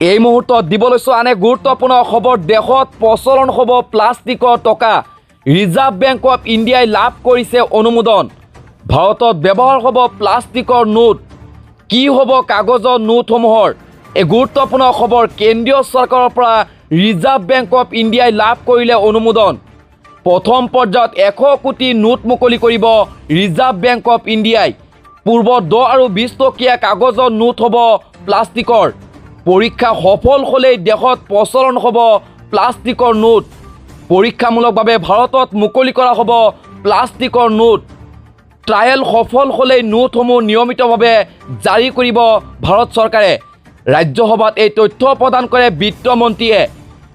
এই মুহূৰ্তত দিবলৈছো আনে গুৰুত্বপূৰ্ণ খবৰ। দেশত প্ৰচলন হ'ব প্লাষ্টিকৰ টকা। ৰিজাৰ্ভ বেংক অফ ইণ্ডিয়াই লাভ কৰিছে অনুমোদন। ভাৰতত ব্যৱহাৰ হ'ব প্লাষ্টিকৰ নোট। কি হ'ব কাগজৰ নোটসমূহৰ? এই গুৰুত্বপূৰ্ণ খবৰ। কেন্দ্ৰীয় চৰকাৰৰ পৰা ৰিজাৰ্ভ বেংক অফ ইণ্ডিয়াই লাভ কৰিলে অনুমোদন। প্ৰথম পৰ্যায়ত 100 কোটি নোট মুকলি কৰিব ৰিজাৰ্ভ বেংক অফ ইণ্ডিয়াই। পূৰ্বত 10 আৰু 20 টকীয়া কাগজৰ নোট হ'ব প্লাষ্টিকৰ। পৰীক্ষা সফল হ'লেই দেশত প্ৰচলন হ'ব প্লাষ্টিকৰ নোট। পৰীক্ষামূলকভাৱে ভাৰতত মুকলি কৰা হ'ব প্লাষ্টিকৰ নোট। ট্ৰায়েল সফল হ'লেই নোটসমূহ নিয়মিতভাৱে জাৰি কৰিব ভাৰত চৰকাৰে। ৰাজ্যসভাত এই তথ্য প্ৰদান কৰে বিত্তমন্ত্ৰীয়ে।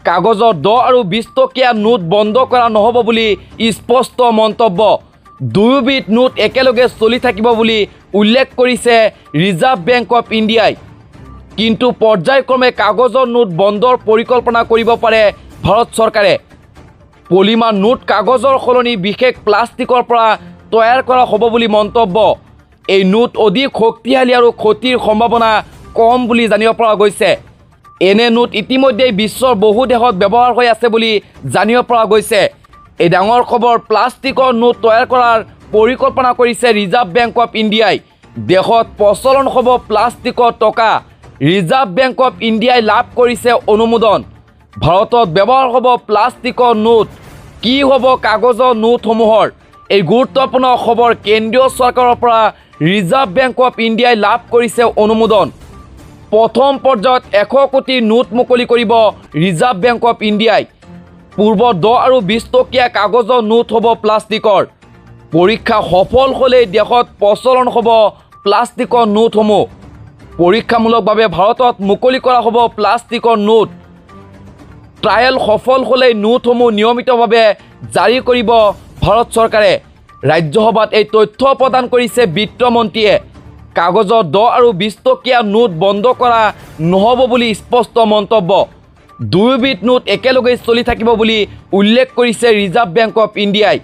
কাগজৰ 10 আৰু 20 টকীয়া নোট বন্ধ কৰা নহ'ব বুলি স্পষ্ট মন্তব্য। দুয়োবিধ নোট একেলগে চলি থাকিব বুলি উল্লেখ কৰিছে ৰিজাৰ্ভ বেংক অফ ইণ্ডিয়াই। কিন্তু পৰ্যায়ক্ৰমে কাগজৰ নোট বন্ধৰ পৰিকল্পনা কৰিব পাৰে ভাৰত চৰকাৰে। পলিমাৰ নোট কাগজৰ সলনি বিশেষ প্লাষ্টিকৰ পৰা তৈয়াৰ কৰা হ'ব বুলি মন্তব্য। এই নোট অধিক শক্তিশালী আৰু ক্ষতিৰ সম্ভাৱনা কম বুলি জানিব পৰা গৈছে। এনে নোট ইতিমধ্যেই বিশ্বৰ বহু দেশত ব্যৱহাৰ হৈ আছে বুলি জানিব পৰা গৈছে। এই ডাঙৰ খবৰ। প্লাষ্টিকৰ নোট তৈয়াৰ কৰাৰ পৰিকল্পনা কৰিছে ৰিজাৰ্ভ বেংক অফ ইণ্ডিয়াই। দেশত প্ৰচলন হ'ব প্লাষ্টিকৰ টকা। ৰিজাৰ্ভ বেংক অফ ইণ্ডিয়াই লাভ কৰিছে অনুমোদন। ভাৰতত ব্যৱহাৰ হ'ব প্লাষ্টিকৰ নোট। কি হ'ব কাগজৰ নোটসমূহৰ? এই গুৰুত্বপূৰ্ণ খবৰ। কেন্দ্ৰীয় চৰকাৰৰ পৰা ৰিজাৰ্ভ বেংক অফ ইণ্ডিয়াই লাভ কৰিছে অনুমোদন। প্ৰথম পৰ্যায়ত 100 কোটি নোট মুকলি কৰিব ৰিজাৰ্ভ বেংক অফ ইণ্ডিয়াই। পূৰ্বত 10 আৰু 20 টকীয়া কাগজৰ নোট হ'ব প্লাষ্টিকৰ। পৰীক্ষা সফল হ'লেই দেশত প্ৰচলন হ'ব প্লাষ্টিকৰ নোটসমূহ। পৰীক্ষামূলকভাৱে ভাৰতত মুকলি কৰা হ'ব প্লাষ্টিকৰ নোট। ট্ৰায়েল সফল হ'লেই নোটসমূহ নিয়মিতভাৱে জাৰি কৰিব ভাৰত চৰকাৰে। ৰাজ্যসভাত এই তথ্য প্ৰদান কৰিছে বিত্তমন্ত্ৰীয়ে। কাগজৰ 10 আৰু 20 টকীয়া নোট বন্ধ কৰা নহ'ব বুলি স্পষ্ট মন্তব্য। দুয়োবিধ নোট একেলগেই চলি থাকিব বুলি উল্লেখ কৰিছে ৰিজাৰ্ভ বেংক অফ ইণ্ডিয়াই।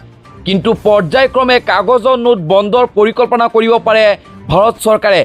কিন্তু পৰ্যায়ক্ৰমে কাগজৰ নোট বন্ধৰ পৰিকল্পনা কৰিব পাৰে ভাৰত চৰকাৰে।